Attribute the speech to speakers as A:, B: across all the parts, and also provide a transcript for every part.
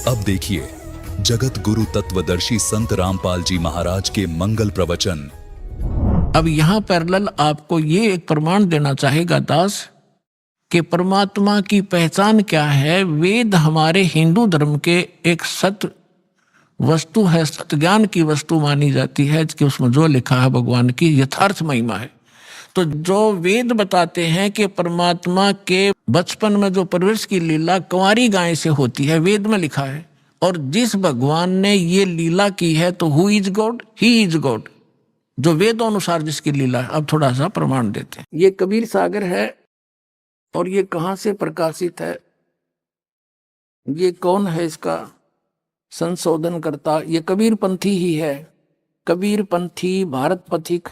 A: अब देखिए जगत गुरु तत्वदर्शी संत रामपाल जी महाराज के मंगल प्रवचन।
B: अब यहाँ पैरेलल आपको ये एक प्रमाण देना चाहेगा दास कि परमात्मा की पहचान क्या है। वेद हमारे हिंदू धर्म के एक सत्य वस्तु है, सत्य ज्ञान की वस्तु मानी जाती है कि उसमें जो लिखा है भगवान की यथार्थ महिमा है। तो जो वेद बताते हैं कि परमात्मा के बचपन में जो परवरिश की लीला कुंवारी गाय से होती है, वेद में लिखा है। और जिस भगवान ने ये लीला की है तो who is God? He is God, जो वेदों अनुसार जिसकी लीला है। अब थोड़ा सा प्रमाण देते हैं। ये कबीर सागर है और ये कहाँ से प्रकाशित है, ये कौन है इसका संशोधन करता? ये कबीर पंथी ही है। कबीर पंथी भारत पथिक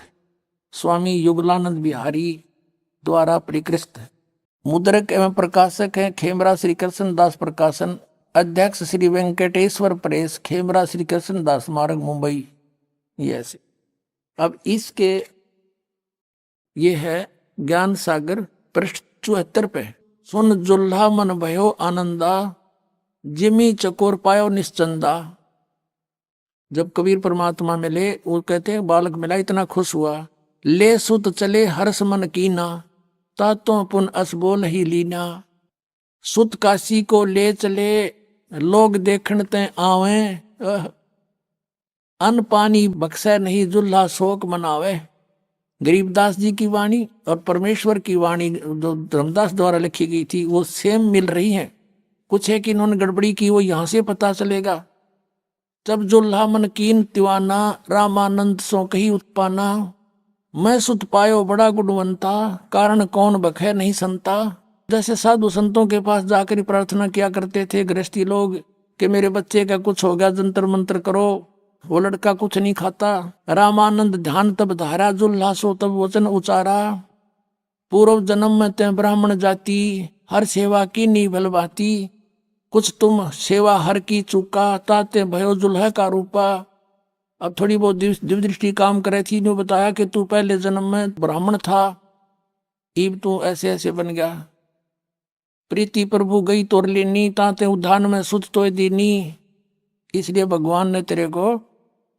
B: स्वामी युगलानंद बिहारी द्वारा परिकृत। मुद्रक एवं प्रकाशक है खेमरा श्री कृष्ण दास प्रकाशन। अध्यक्ष श्री वेंकटेश्वर प्रेस, खेमरा श्री कृष्ण दास मार्ग, मुंबई। ये ऐसे। अब इसके ये है ज्ञान सागर पृष्ठ 74 पे। सुन जुल्हा मन भयो आनंदा, जिमी चकोर पायो निश्चंदा। जब कबीर परमात्मा मिले, वो कहते हैं बालक मिला इतना खुश हुआ। ले सुत चले हर्ष मन कीना, तातों पुन असबोल ही लीना। सुत काशी को ले चले, लोग देखण ते आवे। अन्न पानी बख्शे नहीं, जुल्हा शोक मनावे। गरीबदास जी की वाणी और परमेश्वर की वाणी जो धर्मदास द्वारा लिखी गई थी वो सेम मिल रही है। कुछ है कि इन्होंने गड़बड़ी की, वो यहां से पता चलेगा। जब जुल्हा मन कीन तिवाना, रामानंद सो कही उत्पाना। मैं सुत पायो बड़ा गुणवंता, कारण कौन बखे नहीं संता। जैसे साधु संतों के पास जाकर प्रार्थना किया करते थे गृहस्थी लोग कि मेरे बच्चे का कुछ हो गया, जंतर मंत्र करो, वो लड़का कुछ नहीं खाता। रामानंद ध्यान तब धारा, जुल्हा सो तब वचन उचारा। पूर्व जन्म में ते ब्राह्मण जाति, हर सेवा की नी भलभाती। कुछ तुम सेवा हर की चूका, ताते भयो जुल्हा का रूपा। अब थोड़ी बहुत दिव्य दृष्टि काम करे थी, ने बताया कि तू पहले जन्म में ब्राह्मण था, इब तू ऐसे ऐसे बन गया। प्रीति प्रभु गई तोर लेनी, ताते उद्यान में सुत तो दीनी। इसलिए भगवान ने तेरे को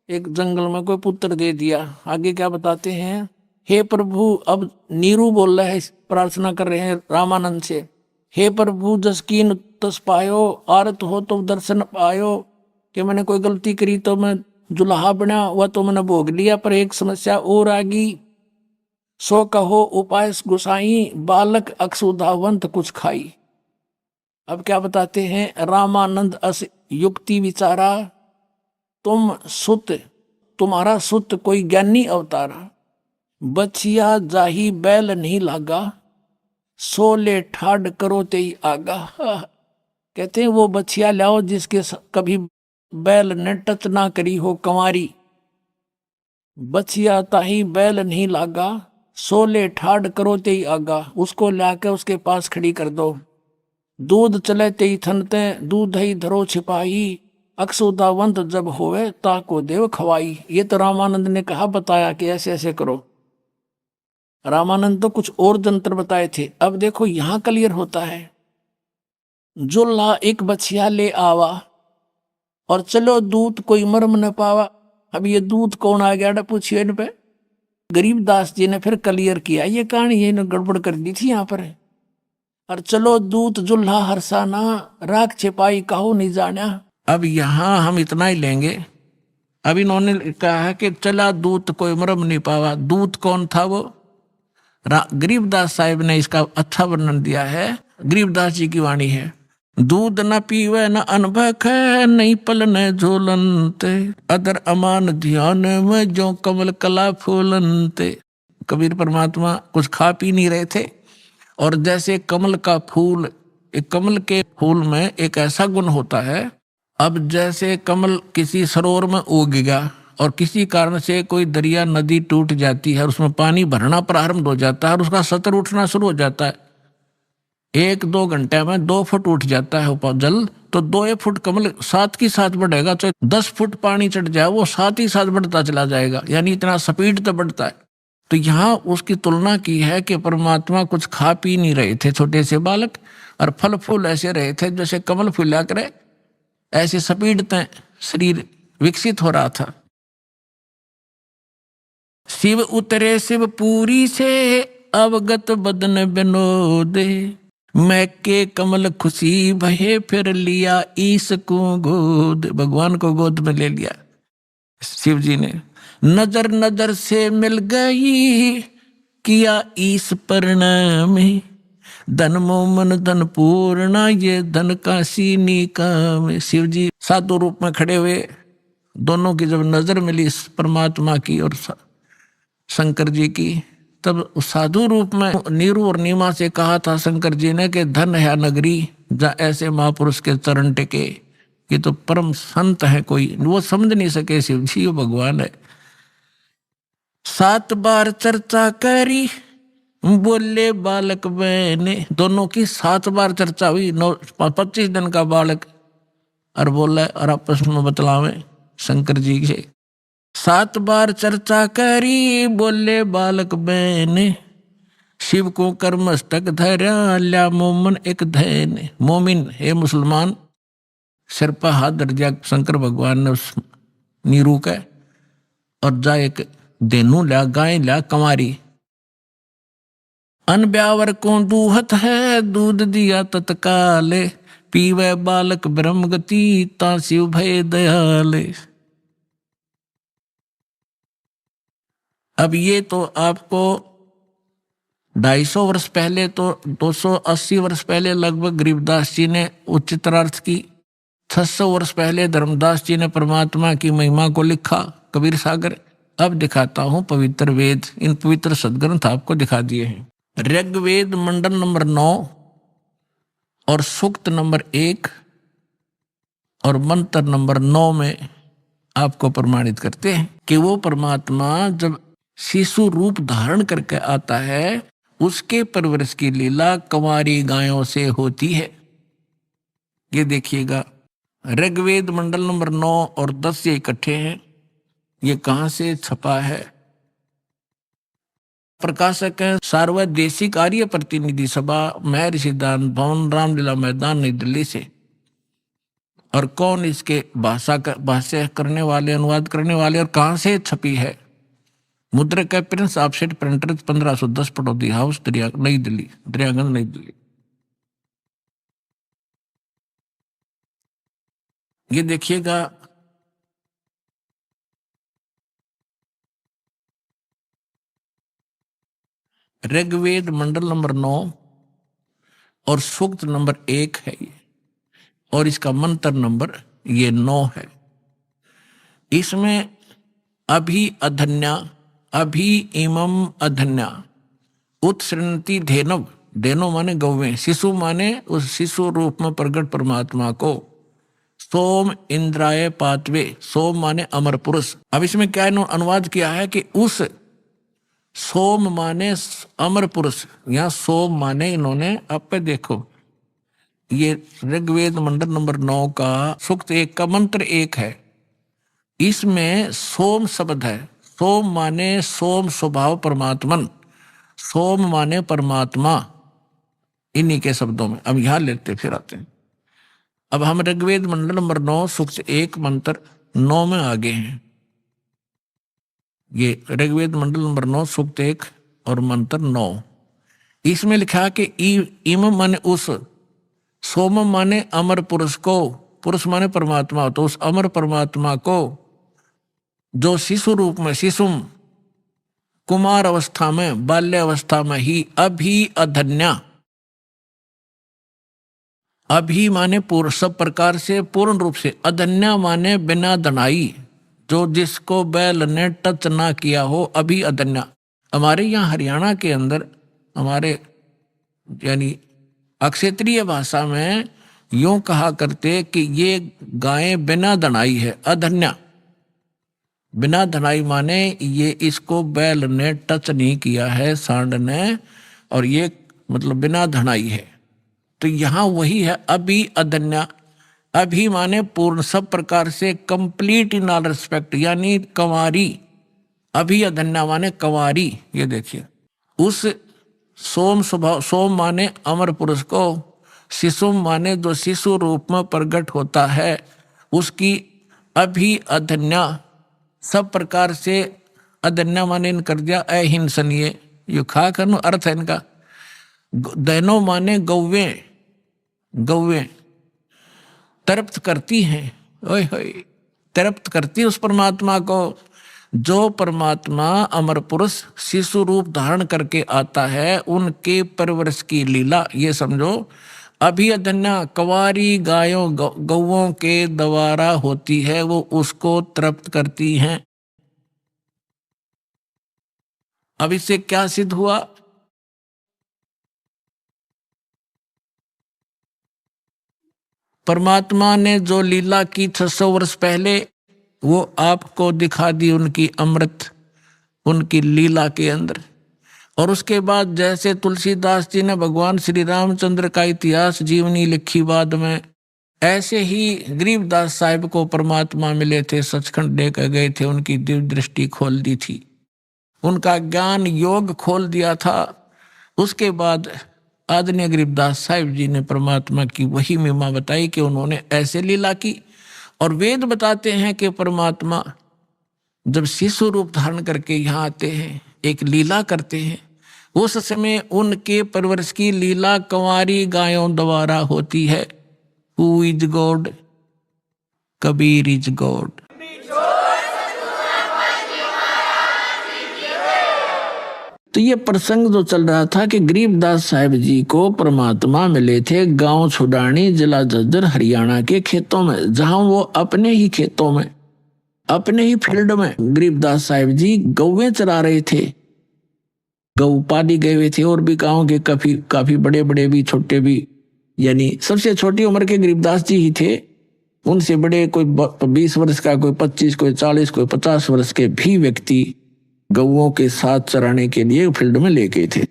B: एक जंगल में कोई पुत्र दे दिया। आगे क्या बताते हैं? हे प्रभु, अब नीरू बोल रहा है, प्रार्थना कर रहे हैं रामानंद से। हे प्रभु जसकीन तस पायो, आरत हो तो दर्शन पायो। कि मैंने कोई गलती करी तो मैं जुल्हा बना, वह तो मैंने भोग लिया, पर एक समस्या और आ गई। सो कहो उपाय गुसाई, बालक अक्षुधावंत कुछ खाई। अब क्या बताते हैं? रामानंद अस युक्ति विचारा, तुम सुत, तुम्हारा सुत कोई ज्ञानी अवतारा। बछिया जाही बैल नहीं लागा, सोले ठाड करो ते आगा। कहते हैं वो बछिया लाओ जिसके कभी बैल ने टच ना करी हो कंवारी। बछिया ताही बैल नहीं लागा, सोले ठाड करो ते आगा। उसको लाके उसके पास खड़ी कर दो। दूध चले ते थनते, दूध ही धरो छिपाई। अक्षुदावंत जब होवे ताको देव खवाई। ये तो रामानंद ने कहा, बताया कि ऐसे ऐसे करो। रामानंद तो कुछ और जंत्र बताए थे। अब देखो यहां क्लियर होता है। जुल्हा एक बछिया ले आवा और चलो दूत कोई मर्म न पावा। अब ये दूत कौन आ गया पूछिए इन पे। गरीबदास जी ने फिर क्लियर किया ये कहानी, ये गड़बड़ कर दी थी यहाँ पर। और चलो दूत जुल्हा हरसाना, राख छिपाई कहो नहीं जाना। अब यहाँ हम इतना ही लेंगे। अब इन्होंने कहा है कि चला दूत कोई मर्म नहीं पावा। दूत कौन था? वो गरीबदास साहिब ने इसका अच्छा वर्णन दिया है। गरीबदास जी की वाणी है। दूध न पीवे न अनभख, नहीं पलने झोलनते। अदर अमान ध्यान में जो कमल कला फूलनते। कबीर परमात्मा कुछ खा पी नहीं रहे थे, और जैसे कमल का फूल, एक कमल के फूल में एक ऐसा गुण होता है। अब जैसे कमल किसी सरोवर में उग गया और किसी कारण से कोई दरिया नदी टूट जाती है और उसमें पानी भरना प्रारंभ हो जाता है और उसका सतर उठना शुरू हो जाता है। 1-2 घंटे में 2 फुट उठ जाता है जल, तो 2 फुट कमल साथ की साथ बढ़ेगा। चाहे 10 फुट पानी चढ़ जाए वो साथ ही साथ बढ़ता चला जाएगा, यानी इतना स्पीड तो बढ़ता है। तो यहाँ उसकी तुलना की है कि परमात्मा कुछ खा पी नहीं रहे थे छोटे से बालक, और फल फूल ऐसे रहे थे जैसे कमल फूला करे ऐसे सपीडते शरीर विकसित हो रहा था। शिव उतरे शिवपुरी से अवगत बदन विनोदे, मैं के कमल खुशी भये फिर लिया ईस को गोद। भगवान को गोद में ले लिया शिव जी ने। नजर नजर से मिल गई किया ईस प्रणाम, धन मोमन धन पूर्णा ये धन का सीनी काम। शिव जी साधु रूप में खड़े हुए, दोनों की जब नजर मिली परमात्मा की और शंकर जी की, तब उस साधु रूप में नीरू और नीमा से कहा था शंकर जी ने कि धन है नगरी जहाँ ऐसे महापुरुष के चरण टिके। ये तो परम संत है, कोई वो समझ नहीं सके शिव जी वो भगवान है। 7 बार चर्चा करी बोले बालक बहने, दोनों की 7 बार चर्चा हुई। 25 दिन का बालक और बोला और आपस में बतलावे शंकर जी से। 7 बार चर्चा करी बोले बालक बहने, शिव को कर मस्तक धरा ल्या मोमन एक धैन। मोमिन हे मुसलमान, सिर पर हाथ धर दिया शंकर भगवान ने उस नीरू का, और जा एक देनू ल्या गाय ल्या कंवारी। अन ब्यावर को दूहत है दूध दिया तत्काले, पीवे बालक ब्रह्म गति ता शिव भय दयाले। अब ये तो आपको 250 वर्ष पहले, तो 280 वर्ष पहले लगभग गरीबदास जी ने उच्चतरार्थ की। 600 वर्ष पहले धर्मदास जी ने परमात्मा की महिमा को लिखा, कबीर सागर। अब दिखाता हूं पवित्र वेद, इन पवित्र सदग्रंथ आपको दिखा दिए हैं। ऋग्वेद मंडल नंबर 9 और सूक्त नंबर 1 और मंत्र नंबर 9 में आपको प्रमाणित करते हैं कि वो परमात्मा जब शिशु रूप धारण करके आता है, उसके परवरिश की लीला कंवारी गायों से होती है। ये देखिएगा, ऋग्वेद मंडल नंबर 9 और 10 ये इकट्ठे हैं। ये कहां से छपा है? प्रकाशक है सार्वदेशिक आर्य प्रतिनिधि सभा, महर्षि दान भवन, रामलीला मैदान, नई दिल्ली से। और कौन इसके भाष्य करने वाले, अनुवाद करने वाले, और कहां से छपी है? मुद्रक है Prince offset printer 1510 Pataudi house, नई दिल्ली, दरियागंज नई दिल्ली। ये देखिएगा, ऋग्वेद मंडल नंबर 9 और सूक्त नंबर 1 है ये, और इसका मंत्र नंबर ये 9 है। इसमें अभी अधन्या, अभी इमम अधन्या उत्सृणति धेनव, धेनो माने गौवें, शिशु माने उस शिशु रूप में प्रगट परमात्मा को, सोम इंद्राय पातवे, सोम माने अमर पुरुष। अब इसमें क्या अनुवाद किया है कि उस सोम माने अमर पुरुष, या सोम माने इन्होंने, अब पे देखो ये ऋग्वेद मंडल नंबर 9 का सूक्त 1 का मंत्र 1 है। इसमें सोम शब्द है। सोम माने सोम स्वभाव परमात्मन, सोम माने परमात्मा, इन्हीं के शब्दों में। अब यहां लेते फिर आते हैं। अब हम ऋग्वेद मंडल नंबर 9 सूक्त 1 मंत्र 9 में आगे हैं। ये ऋग्वेद मंडल नंबर 9 सूक्त 1 और मंत्र 9। इसमें लिखा कि इम माने उस, सोम माने अमर पुरुष को, पुरुष माने परमात्मा, तो उस अमर परमात्मा को जो शिशु रूप में, शिशुम कुमार अवस्था में, बाल्य अवस्था में ही, अभी अधन्या, अभी माने पूर्ण, सब प्रकार से पूर्ण रूप से, अधन्या माने बिना धनाई, जो जिसको बैल ने टच ना किया हो, अभी अधन्या। हमारे यहाँ हरियाणा के अंदर, हमारे यानी अक्षेत्रीय भाषा में यूं कहा करते कि ये गायें बिना धनाई है, अधन्या। बिना धनाई माने ये इसको बैल ने टच नहीं किया है, सांड ने, और ये मतलब बिना धनाई है। तो यहाँ वही है अभी अधन्या। अभी माने पूर्ण, सब प्रकार से कंप्लीट इन ऑल रिस्पेक्ट, यानी कंवारी। अभी अधन्या माने कंवारी। ये देखिए, उस सोम स्वभाव, सोम माने अमर पुरुष को, शिशु माने जो शिशु रूप में प्रकट होता है, उसकी अभी अधन्या, सब प्रकार से अधन्या माने इन कर दिया अहिंसनीय, ये खा करनो अर्थ है इनका। दैनो माने गौवे, गौवे तृप्त करती हैं, ओए होए तृप्त करती उस परमात्मा को। जो परमात्मा अमर पुरुष शिशु रूप धारण करके आता है, उनके परवरिश की लीला ये समझो अभी अधन्या कवारी गायों गौओं के द्वारा होती है, वो उसको तृप्त करती हैं। अब इससे क्या सिद्ध हुआ? परमात्मा ने जो लीला की 600 वर्ष पहले, वो आपको दिखा दी उनकी अमृत, उनकी लीला के अंदर। और उसके बाद जैसे तुलसीदास जी ने भगवान श्री रामचंद्र का इतिहास जीवनी लिखी बाद में, ऐसे ही गरीबदास साहिब को परमात्मा मिले थे, सचखंड लेकर गए थे, उनकी दिव्य दृष्टि खोल दी थी, उनका ज्ञान योग खोल दिया था। उसके बाद आदरणीय गरीबदास साहिब जी ने परमात्मा की वही महिमा बताई कि उन्होंने ऐसे लीला की। और वेद बताते हैं कि परमात्मा जब शिशु रूप धारण करके यहाँ आते हैं, एक लीला करते हैं, उस समय उनके परवरिश की लीला कंवारी गायों द्वारा होती है। Who is God? Kabir is God. तो ये प्रसंग जो चल रहा था कि गरीबदास साहिब जी को परमात्मा मिले थे गांव छुडानी, जिला झज्जर, हरियाणा के खेतों में, जहां वो अपने ही खेतों में, अपने ही फील्ड में गरीबदास साहिब जी गौवें चरा रहे थे, गौ पाली गए हुए थे। और भी गांव के काफी बड़े बड़े भी, छोटे भी, यानी सबसे छोटी उम्र के गरीबदास जी ही थे। उनसे बड़े कोई 20 वर्ष का, कोई 25, कोई 40, कोई 50 वर्ष के भी व्यक्ति गौओं के साथ चराने के लिए फील्ड में ले गए थे।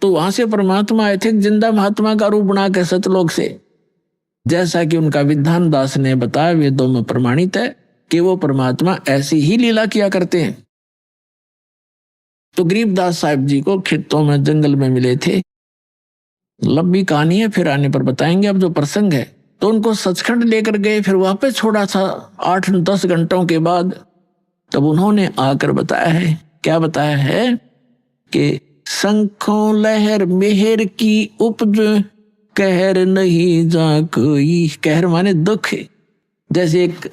B: तो वहां से परमात्मा आए थे जिंदा महात्मा का रूप बना के सतलोक से, जैसा कि उनका विधान दास ने बताया, वेदों में प्रमाणित है कि वो परमात्मा ऐसी ही लीला किया करते हैं। तो गरीबदास साहिब जी को खेतों में, जंगल में मिले थे। लंबी कहानी है, फिर आने पर बताएंगे। अब जो प्रसंग है, तो उनको सचखंड लेकर गए, फिर वापस छोड़ा था 8-10 घंटों के बाद। तब उन्होंने आकर बताया है, क्या बताया है कि शंखों लहर मेहर की उपज, कहर नहीं जा कोई। कहर माने दुख है। जैसे एक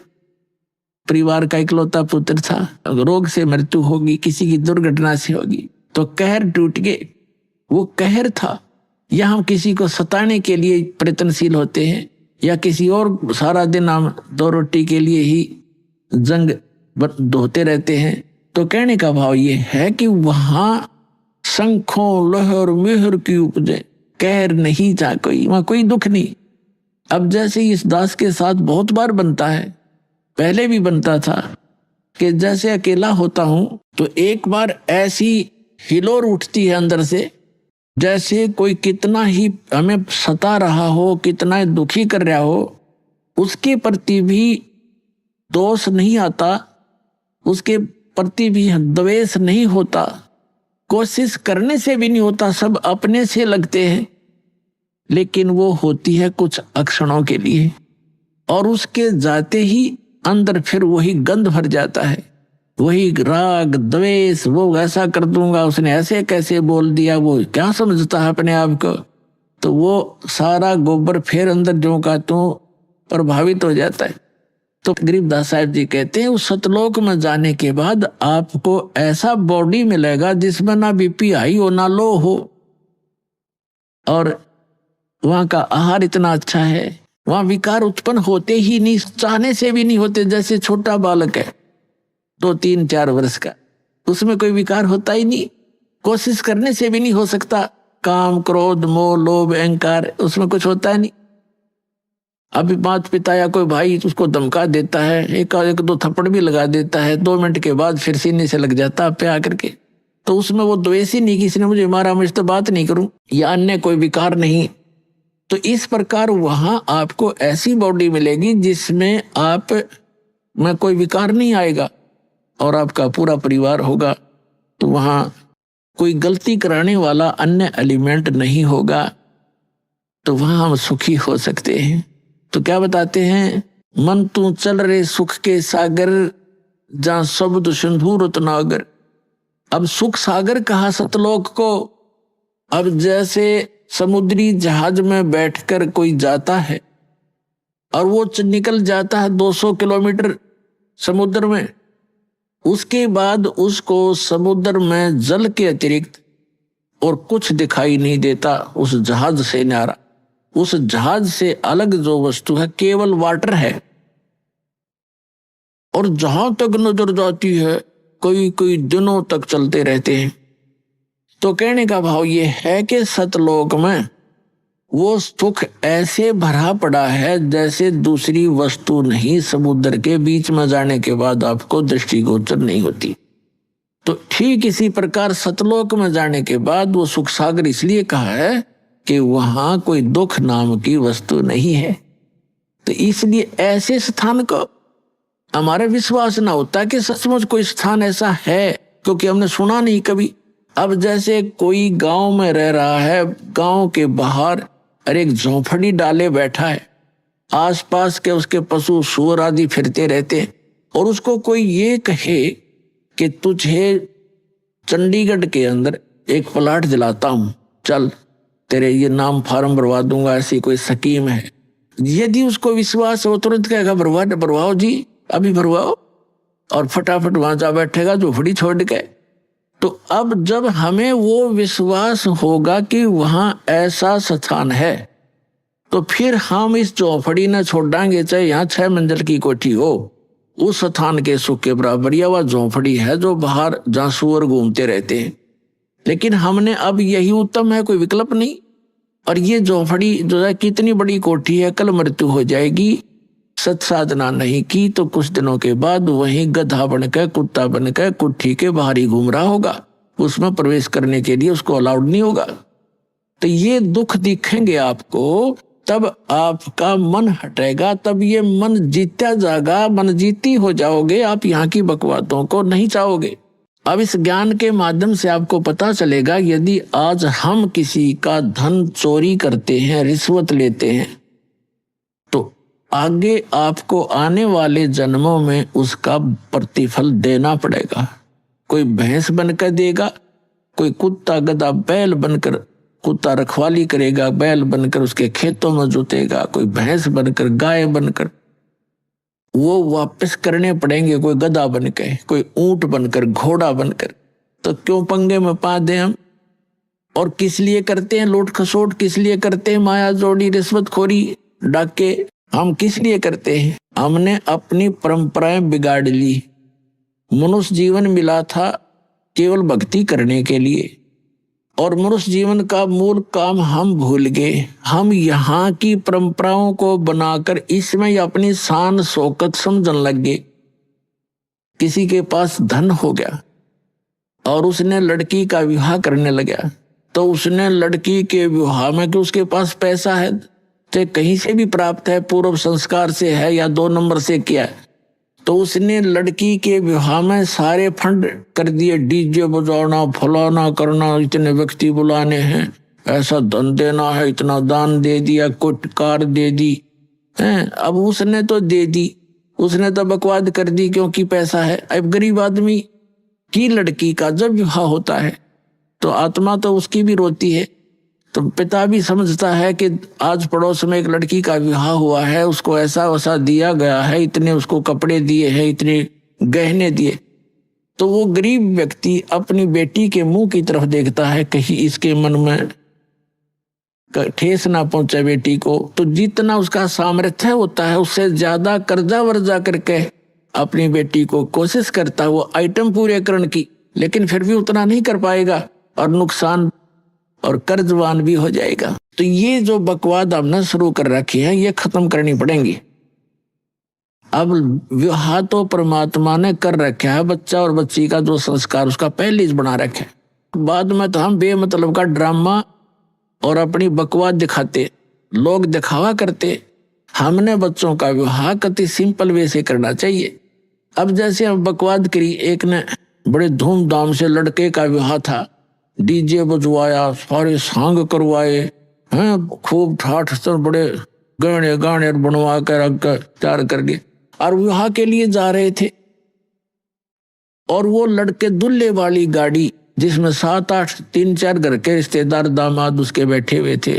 B: परिवार का इकलौता पुत्र था, रोग से मृत्यु होगी, किसी की दुर्घटना से होगी, तो कहर टूट गए, वो कहर था। या हम किसी को सताने के लिए प्रयत्नशील होते हैं, या किसी और सारा दिन हम 2 रोटी के लिए ही जंग धोते रहते हैं। तो कहने का भाव ये है कि वहां शंखों लहर मेहर की उपजे, कहर नहीं जा कोई, वहां कोई दुख नहीं। अब जैसे इस दास के साथ बहुत बार बनता है, पहले भी बनता था, कि जैसे अकेला होता हूं तो एक बार ऐसी हिलोर उठती है अंदर से, जैसे कोई कितना ही हमें सता रहा हो, कितना ही दुखी कर रहा हो, उसके प्रति भी दोष नहीं आता, उसके प्रति भी द्वेष नहीं होता, कोशिश करने से भी नहीं होता, सब अपने से लगते हैं। लेकिन वो होती है कुछ अक्षणों के लिए, और उसके जाते ही अंदर फिर वही गंध भर जाता है, वही राग द्वेष, वो ऐसा कर दूंगा, उसने ऐसे कैसे बोल दिया, वो क्या समझता है अपने आप को। तो वो सारा गोबर फिर अंदर जो का तो प्रभावित हो जाता है। तो गरीबदास साहिब जी कहते हैं उस सतलोक में जाने के बाद आपको ऐसा बॉडी मिलेगा जिसमें ना बीपी हाई हो ना लो हो, और वहां का आहार इतना अच्छा है, वहां विकार उत्पन्न होते ही नहीं, चाहने से भी नहीं होते। जैसे छोटा बालक है 2-3-4 वर्ष का, उसमें कोई विकार होता ही नहीं, कोशिश करने से भी नहीं हो सकता। काम, क्रोध, मोह, लोभ, अहंकार, उसमें कुछ होता है नहीं। अभी माता पिता या कोई भाई उसको धमका देता है, एक 2 थप्पड़ भी लगा देता है, 2 मिनट के बाद फिर सीने से लग जाता पे आकर के। तो उसमें वो द्वेष ही नहीं, किसी ने मुझे मारा, मुझे तो बात नहीं करूं, या अन्य कोई विकार नहीं। तो इस प्रकार वहां आपको ऐसी बॉडी मिलेगी जिसमें आप में कोई विकार नहीं आएगा, और आपका पूरा परिवार होगा। तो वहां कोई गलती कराने वाला अन्य एलिमेंट नहीं होगा, तो वहां हम सुखी हो सकते हैं। तो क्या बताते हैं मन तू चल रे सुख के सागर, जहां शब्द सिंधु रत्नागर। अब सुख सागर कहा सतलोक को। अब जैसे समुद्री जहाज में बैठकर कोई जाता है और वो निकल जाता है 200 किलोमीटर समुद्र में, उसके बाद उसको समुद्र में जल के अतिरिक्त और कुछ दिखाई नहीं देता उस जहाज से न्यारा। उस जहाज से अलग जो वस्तु है केवल वाटर है। और जहां तक नजर जाती है कोई कोई दिनों तक चलते रहते हैं। तो कहने का भाव ये है कि सतलोक में वो सुख ऐसे भरा पड़ा है जैसे दूसरी वस्तु नहीं समुद्र के बीच में जाने के बाद आपको दृष्टिगोचर नहीं होती। तो ठीक इसी प्रकार सतलोक में जाने के बाद वो सुख सागर इसलिए कहा है कि वहां कोई दुख नाम की वस्तु नहीं है। तो इसलिए ऐसे स्थान को हमारा विश्वास ना होता कि सचमुच कोई स्थान ऐसा है, क्योंकि हमने सुना नहीं कभी। अब जैसे कोई गांव में रह रहा है, गांव के बाहर और एक झोंपड़ी डाले बैठा है, आसपास के उसके पशु सूअर आदि फिरते रहते हैं, और उसको कोई ये कहे कि तुझे चंडीगढ़ के अंदर एक प्लाट दिलाता हूं, चल तेरे ये नाम फार्म भरवा दूंगा, ऐसी कोई स्कीम है। यदि उसको विश्वास हो तुरंत कहेगा भरवाओ जी, अभी भरवाओ, और फटाफट वहां जा बैठेगा झोपड़ी छोड़ के। तो अब जब हमें वो विश्वास होगा कि वहां ऐसा स्थान है, तो फिर हम इस झोपड़ी न छोड़ांगे, चाहे यहाँ 6 मंजिल की कोठी हो। उस स्थान के सुख के बराबर या वह झोपड़ी है जो बाहर जहां सूअर घूमते रहते हैं। लेकिन हमने अब यही उत्तम है, कोई विकल्प नहीं। और ये झोपड़ी जो है कितनी बड़ी कोठी है, कल मृत्यु हो जाएगी, सत साधना नहीं की तो कुछ दिनों के बाद वहीं गधा बनकर कुत्ता बनकर कुट्ठी के बाहर ही घूम रहा होगा, उसमें प्रवेश करने के लिए उसको अलाउड नहीं होगा। तो ये दुख दिखेंगे आपको, तब आपका मन हटेगा, तब ये मन जीता जाएगा, मन जीती हो जाओगे, आप यहाँ की बकवादों को नहीं चाहोगे। अब इस ज्ञान के माध्यम से आपको पता चलेगा, यदि आज हम किसी का धन चोरी करते हैं, रिश्वत लेते हैं, तो आगे आपको आने वाले जन्मों में उसका प्रतिफल देना पड़ेगा। कोई भैंस बनकर देगा, कोई कुत्ता गधा बैल बनकर कुत्ता रखवाली करेगा, बैल बनकर उसके खेतों में जोतेगा, कोई भैंस बनकर गाय बनकर वो वापस करने पड़ेंगे, कोई गधा बनकर, कोई ऊंट बनकर, घोड़ा बनकर। तो क्यों पंगे में पा दें हम? और किस लिए करते हैं लूट खसोट, किस लिए करते हैं माया जोड़ी रिश्वतखोरी डाके? हम किस लिए करते हैं? हमने अपनी परंपराएं बिगाड़ ली। मनुष्य जीवन मिला था केवल भक्ति करने के लिए, और मनुष्य जीवन का मूल काम हम भूल गए। हम यहाँ की परंपराओं को बनाकर इसमें अपनी शान शौकत समझने लग गए। किसी के पास धन हो गया और उसने लड़की का विवाह करने लगा, तो उसने लड़की के विवाह में कि उसके पास पैसा है, तो कहीं से भी प्राप्त है, पूर्व संस्कार से है या 2 नंबर से किया है, तो उसने लड़की के विवाह में सारे फंड कर दिए, डीजे बजाना, फलाना करना, इतने व्यक्ति बुलाने हैं, ऐसा धन देना है, इतना दान दे दिया, कुछ कार दे दी हैं। अब उसने तो दे दी, उसने तो बकवाद कर दी क्योंकि पैसा है। अब गरीब आदमी की लड़की का जब विवाह होता है तो आत्मा तो उसकी भी रोती है। तो पिता भी समझता है कि आज पड़ोस में एक लड़की का विवाह हुआ है, उसको ऐसा वैसा दिया गया है, इतने उसको कपड़े दिए हैं, इतने गहने दिए। तो वो गरीब व्यक्ति अपनी बेटी के मुंह की तरफ देखता है, कहीं इसके मन में ठेस ना पहुंचे बेटी को। तो जितना उसका सामर्थ्य होता है उससे ज्यादा कर्जा वर्जा करके अपनी बेटी को कोशिश करता है वो आइटम पूरे करने की, लेकिन फिर भी उतना नहीं कर पाएगा और नुकसान और कर्जवान भी हो जाएगा। तो ये जो बकवाद हमने शुरू कर रखी है ये खत्म करनी पड़ेंगी। अब विवाह तो परमात्मा ने कर रखा है, बच्चा और बच्ची का जो संस्कार उसका पहले ही बना रखा है। बाद में तो हम बेमतलब का ड्रामा और अपनी बकवाद दिखाते, लोग दिखावा करते। हमने बच्चों का विवाह कति सिंपल वे से करना चाहिए। अब जैसे हम बकवाद करी, एक ने बड़े धूमधाम से लड़के का विवाह था, डीजे बजवाया, सारे सांग करवाए हैं, खूब ठाठ से बड़े गहने गाने बनवा कर रख कर तैयार करके और विवाह के लिए जा रहे थे। और वो लड़के दुल्हे वाली गाड़ी जिसमें 7-8 3-4 घर के रिश्तेदार दामाद उसके बैठे हुए थे,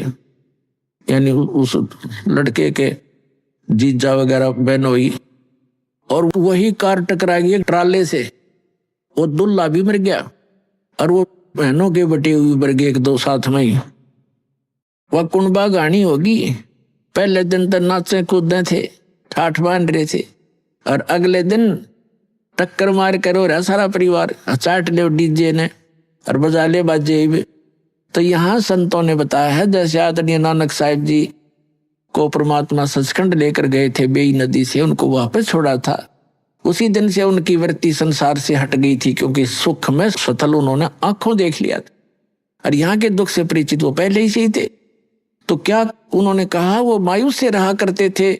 B: यानी उस लड़के के जीजा वगैरह बहनोई, और वही कार टकरा गई ट्राले से। वो दुल्हा भी मर गया और वो बहनों के बटे हुए मर गए 1-2 साथ में ही। वह कुंबा गानी होगी। पहले दिन तो नाचे कूदे थे, ठाठ बांध रहे थे, और अगले दिन टक्कर मार कर हो रहा सारा परिवार, चाट ले डीजे ने और बजा ले बाजे भी। तो यहाँ संतों ने बताया है, जैसे आदरणीय नानक साहिब जी को परमात्मा सचखंड लेकर गए थे बेई नदी से, उनको वापस छोड़ा था, उसी दिन से उनकी वृत्ति संसार से हट गई थी, क्योंकि सुख में स्वतल उन्होंने आंखों देख लिया था और यहाँ के दुख से परिचित वो पहले ही से ही थे। तो क्या उन्होंने कहा, वो मायूस से रहा करते थे।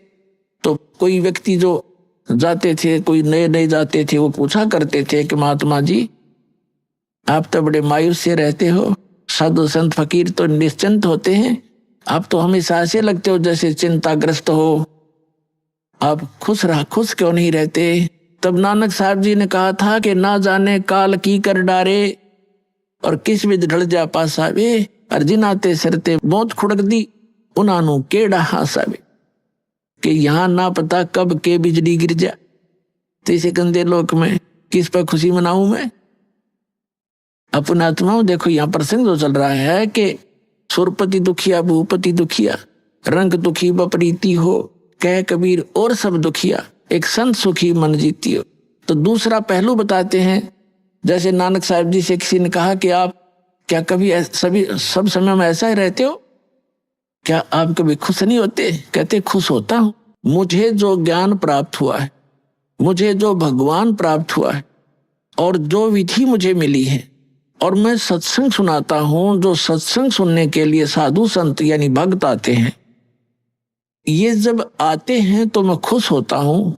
B: तो कोई व्यक्ति जो जाते थे, कोई नए नए जाते थे, वो पूछा करते थे कि महात्मा जी आप तो बड़े मायूस से रहते हो, साधु संत फकीर तो निश्चिंत होते हैं, आप तो हमेशा ऐसे लगते हो जैसे चिंताग्रस्त हो, आप खुश क्यों नहीं रहते। तब नानक साहब जी ने कहा था कि ना जाने काल की कर डारे और किस विध ढल जा पासावे, अर्जिनाते सरते मौत खुड़क दी उन्हानू केड़ा हासावे, कि यहाँ ना पता कब के बिजली गिर जा। तो इसे गंदे लोक में किस पर खुशी मनाऊं मैं। अपने आत्माओं देखो, यहाँ प्रसंग जो चल रहा है कि सुरपति दुखिया भूपति दुखिया, रंग दुखी बपरीती हो, कह कबीर और सब दुखिया, एक संत सुखी मन जीती हो। तो दूसरा पहलू बताते हैं, जैसे नानक साहब जी से किसी ने कहा कि आप क्या कभी सब समय में ऐसा ही रहते हो, क्या आप कभी खुश नहीं होते। कहते खुश होता हूं, मुझे जो ज्ञान प्राप्त हुआ है, मुझे जो भगवान प्राप्त हुआ है और जो विधि मुझे मिली है, और मैं सत्संग सुनाता हूं, जो सत्संग सुनने के लिए साधु संत यानी भक्त आते हैं, ये जब आते हैं तो मैं खुश होता हूं,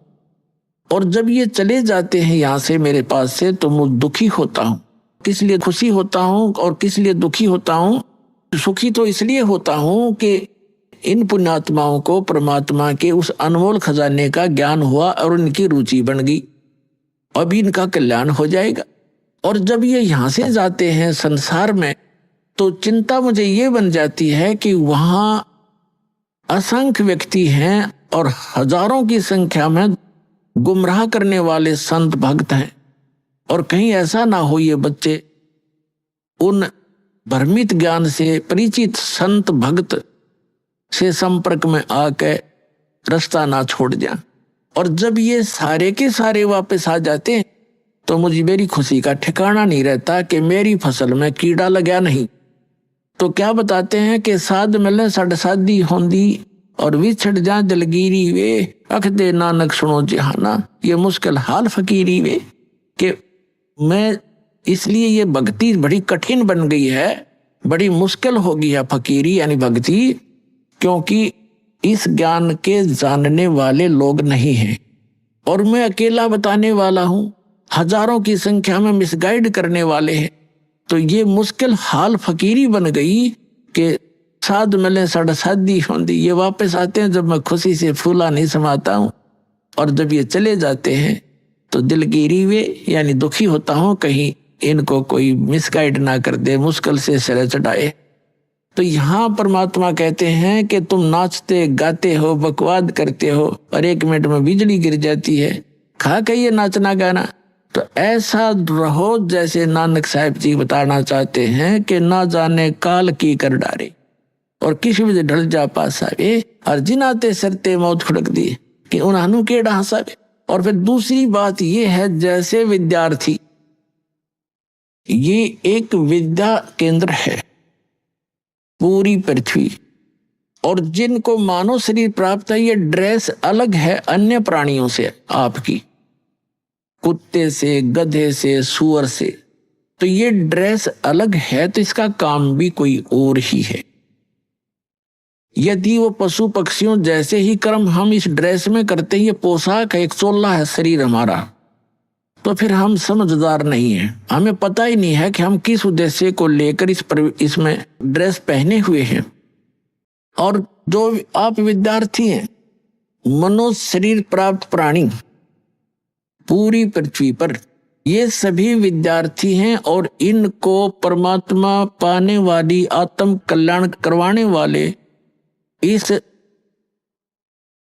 B: और जब ये चले जाते हैं यहाँ से मेरे पास से तो मैं दुखी होता हूं। किस लिए खुशी होता हूं और किस लिए दुखी होता हूं। सुखी तो इसलिए होता हूं कि इन पुण्यात्माओं को परमात्मा के उस अनमोल खजाने का ज्ञान हुआ और उनकी रुचि बन गई, अभी इनका कल्याण हो जाएगा। और जब ये यहाँ से जाते हैं संसार में, तो चिंता मुझे ये बन जाती है कि वहाँ असंख्य व्यक्ति हैं और हजारों की संख्या में गुमराह करने वाले संत भक्त हैं, और कहीं ऐसा ना हो ये बच्चे उन भ्रमित ज्ञान से परिचित संत भक्त से संपर्क में आके रास्ता ना छोड़ जाए। और जब ये सारे के सारे वापस आ जाते हैं तो मुझे मेरी खुशी का ठिकाना नहीं रहता कि मेरी फसल में कीड़ा लगा नहीं। तो क्या बताते हैं कि साध मिले सड़ साधी होंदी और विछड़ जा जलगीरी वे, अख दे नानक सुनो जहाना, ये मुश्किल हाल फकीरी वे। कि मैं इसलिए ये भक्ति बड़ी कठिन बन गई है, बड़ी मुश्किल हो गई है फकीरी यानी भक्ति, क्योंकि इस ज्ञान के जानने वाले लोग नहीं हैं और मैं अकेला बताने वाला हूं, हजारों की संख्या में मिसगाइड करने वाले हैं। तो ये मुश्किल हाल फकीरी बन गई कि साध मिले सड़ साधी होंदी, ये वापस आते हैं जब मैं खुशी से फूला नहीं समाता हूं, और जब ये चले जाते हैं तो दिलगिरी वे यानी दुखी होता हूं कहीं इनको कोई मिसगाइड ना कर दे, मुश्किल से सिर चढ़ाए। तो यहाँ परमात्मा कहते हैं कि तुम नाचते गाते हो, बकवाद करते हो और 1 मिनट में बिजली गिर जाती है, खा के ये नाचना गाना। तो ऐसा रहो जैसे नानक साहब जी बताना चाहते हैं कि ना जाने काल की कर डारे और किसी भी ढल जा पासावे, और जिनाते सरते मौत खुड़क दी कि उन्हानू केड़ा हंसावे। और फिर दूसरी बात ये है, जैसे विद्यार्थी, ये एक विद्या केंद्र है पूरी पृथ्वी, और जिनको मानव शरीर प्राप्त है, ये ड्रेस अलग है अन्य प्राणियों से, आपकी कुत्ते से, गधे से, सूअर से, तो ये ड्रेस अलग है, तो इसका काम भी कोई और ही है। यदि वो पशु पक्षियों जैसे ही कर्म हम इस ड्रेस में करते हैं, ये पोशाक है, एक चोला है शरीर हमारा, तो फिर हम समझदार नहीं हैं, हमें पता ही नहीं है कि हम किस उद्देश्य को लेकर इसमें ड्रेस पहने हुए हैं। और जो आप विद्यार्थी हैं, मनुष्य शरीर प्राप्त प्राणी पूरी पृथ्वी पर, ये सभी विद्यार्थी हैं और इनको परमात्मा पाने वाली, आत्म कल्याण करवाने वाले इस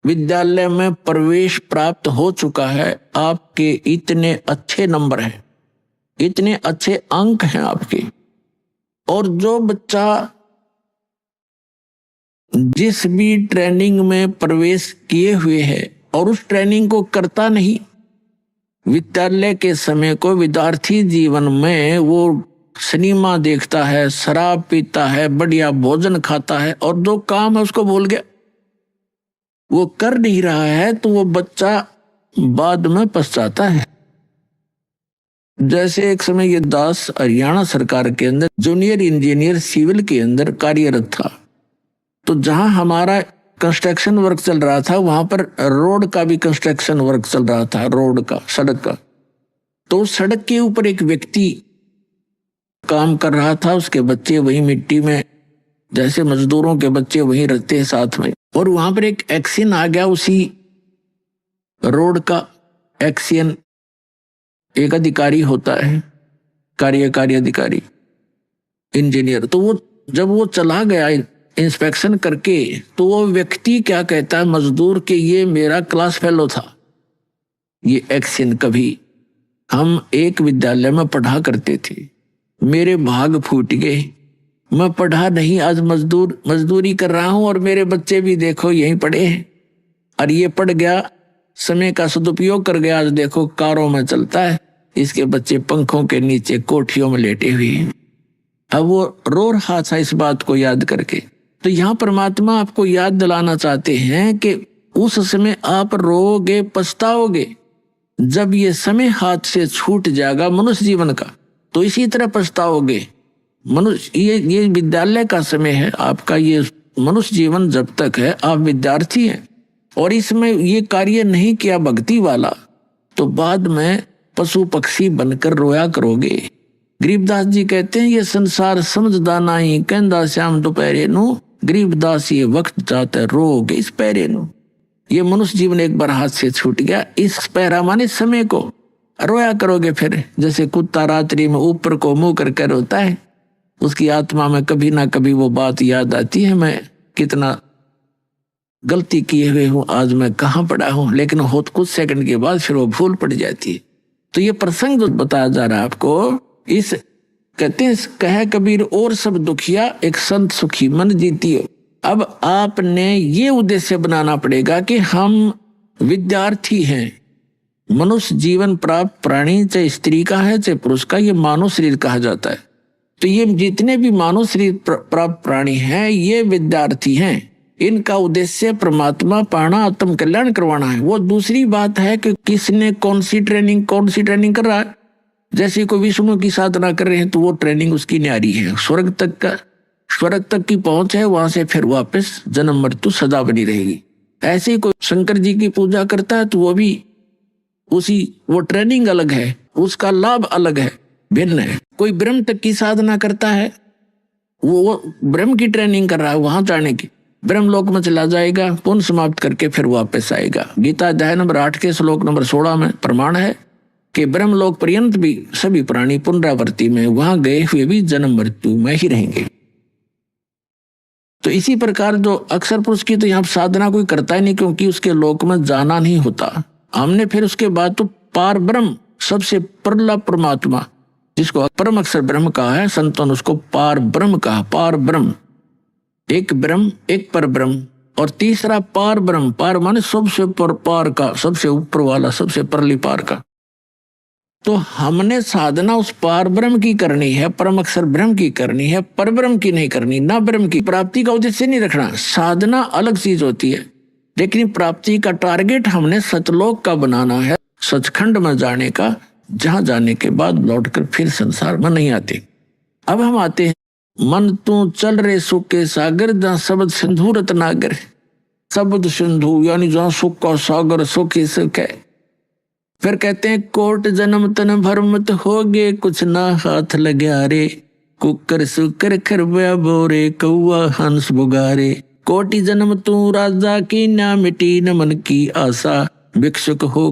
B: विद्यालय में प्रवेश प्राप्त हो चुका है। आपके इतने अच्छे नंबर हैं, इतने अच्छे अंक हैं आपके। और जो बच्चा जिस भी ट्रेनिंग में प्रवेश किए हुए है और उस ट्रेनिंग को करता नहीं, विद्यालय के समय को विद्यार्थी जीवन में वो सिनेमा देखता है, शराब पीता है, बढ़िया भोजन खाता है और जो काम है उसको भूल गया, वो कर नहीं रहा है, तो वो बच्चा बाद में पछताता है। जैसे एक समय ये दास हरियाणा सरकार के अंदर जूनियर इंजीनियर सिविल के अंदर कार्यरत था, तो जहां हमारा कंस्ट्रक्शन वर्क चल रहा था वहां पर रोड का भी कंस्ट्रक्शन वर्क चल रहा था, रोड का, सड़क का। तो सड़क के ऊपर एक व्यक्ति काम कर रहा था, उसके बच्चे वही मिट्टी में, जैसे मजदूरों के बच्चे वहीं रहते हैं साथ में। और वहां पर एक एक्शन आ गया उसी रोड का। एक्शन एक अधिकारी होता है, कार्यकारी अधिकारी, इंजीनियर। तो वो जब वो चला गया इंस्पेक्शन करके, तो वो व्यक्ति क्या कहता है मजदूर के, ये मेरा क्लास फेलो था, ये एक्शन। कभी हम एक विद्यालय में पढ़ा करते थे, मेरे भाग फूट गए, मैं पढ़ा नहीं, आज मजदूरी कर रहा हूं और मेरे बच्चे भी देखो यहीं पढ़े हैं। और ये पढ़ गया, समय का सदुपयोग कर गया, आज देखो कारों में चलता है, इसके बच्चे पंखों के नीचे कोठियों में लेटे हुए हैं। अब वो रो रहा था इस बात को याद करके। तो यहाँ परमात्मा आपको याद दिलाना चाहते हैं कि उस समय आप रोगे, पछताओगे। जब ये समय हाथ से छूट जाएगा मनुष्य जीवन का, तो इसी तरह पछताओगे। मनुष्य ये विद्यालय का समय है आपका, ये मनुष्य जीवन जब तक है आप विद्यार्थी हैं और इसमें ये कार्य नहीं किया भक्ति वाला, तो बाद में पशु पक्षी बनकर रोया करोगे। गरीबदास जी कहते हैं, ये संसार समझदा नहीं, कहंदा श्याम दोपहरे नु, गरीबदास ये वक्त जाते रोगे इस पैरे नु। ये मनुष्य जीवन एक बार हाथ से छूट गया, इस पैरा माने समय को रोया करोगे फिर। जैसे कुत्ता रात्रि में ऊपर को मुंह करके रोता है, उसकी आत्मा में कभी ना कभी वो बात याद आती है, मैं कितना गलती किए हुए हूं, आज मैं कहाँ पड़ा हूं, लेकिन हो कुछ सेकंड के बाद फिर वो भूल पड़ जाती है। तो ये प्रसंग जो बताया जा रहा है आपको, इस कहते हैं कहे कबीर और सब दुखिया, एक संत सुखी मन जीती हो। अब आपने ये उद्देश्य बनाना पड़ेगा कि हम विद्यार्थी हैं, मनुष्य जीवन प्राप्त प्राणी, चाहे स्त्री का है चाहे पुरुष का, ये मानव शरीर कहा जाता है। तो ये जितने भी मानव शरीर प्राप्त प्राणी हैं ये विद्यार्थी हैं, इनका उद्देश्य परमात्मा पाना, आत्म कल्याण करवाना है। वो दूसरी बात है कि किसने कौन सी ट्रेनिंग कर रहा है। जैसे कोई विष्णु की साधना कर रहे हैं तो वो ट्रेनिंग उसकी न्यारी है, स्वर्ग तक की पहुंच है, वहां से फिर वापस जन्म मृत्यु सदा बनी रहेगी। ऐसे ही कोई शंकर जी की पूजा करता है तो वो भी वो ट्रेनिंग अलग है, उसका लाभ अलग है, भिन्न है। कोई ब्रह्म तक की साधना करता है, वो ब्रह्म की ट्रेनिंग कर रहा है, वहां जाने की, ब्रह्म लोक में चला जाएगा, पुण्य समाप्त करके फिर वापस आएगा। गीता अध्याय नंबर 8 के श्लोक नंबर 16 में प्रमाण है कि ब्रह्म लोक पर्यंत भी सभी प्राणी पुनरावृत्ति में, वहां गए हुए भी जन्म मृत्यु में ही रहेंगे। तो इसी प्रकार जो अक्षर पुरुष की तो यहाँ साधना कोई करता ही नहीं, क्योंकि उसके लोक में जाना नहीं होता। हमने फिर उसके बाद तो पार ब्रह्म, सबसे परला परमात्मा, जिसको परम अक्षर ब्रह्म कहा है, संतों ने उसको पार ब्रह्म कहा। पार ब्रह्म, एक ब्रह्म, एक पर ब्रह्म, और तीसरा पार ब्रह्म। पार माने सबसे पार का, सबसे ऊपर वाला, सबसे परली पार का। तो हमने साधना उस पार ब्रह्म की करनी है, परम अक्षर ब्रह्म की करनी है, पर ब्रह्म की नहीं करनी। ना ब्रह्म की प्राप्ति का उद्देश्य नहीं रखना, साधना अलग चीज होती है, लेकिन प्राप्ति का टारगेट हमने सतलोक का बनाना है, सचखंड में जाने का, जहां जाने के बाद लौटकर फिर संसार में नहीं आते। अब हम आते हैं, मन तू चल रे सुख के सागर, जहां शब्द सिंधु रत्नागर। शब्द सिंधु यानी जहां सुख का सागर, सुख ही सुख है। फिर कहते हैं, कोट जन्म तन भरमत हो गे, कुछ ना हाथ लग्या रे, कुकर सुकर खरबा बोरे, कौआ हंस बुगारे। कोटि जन्म तू राजा की, ना मिटी न मन की आशा, भिक्षुक हो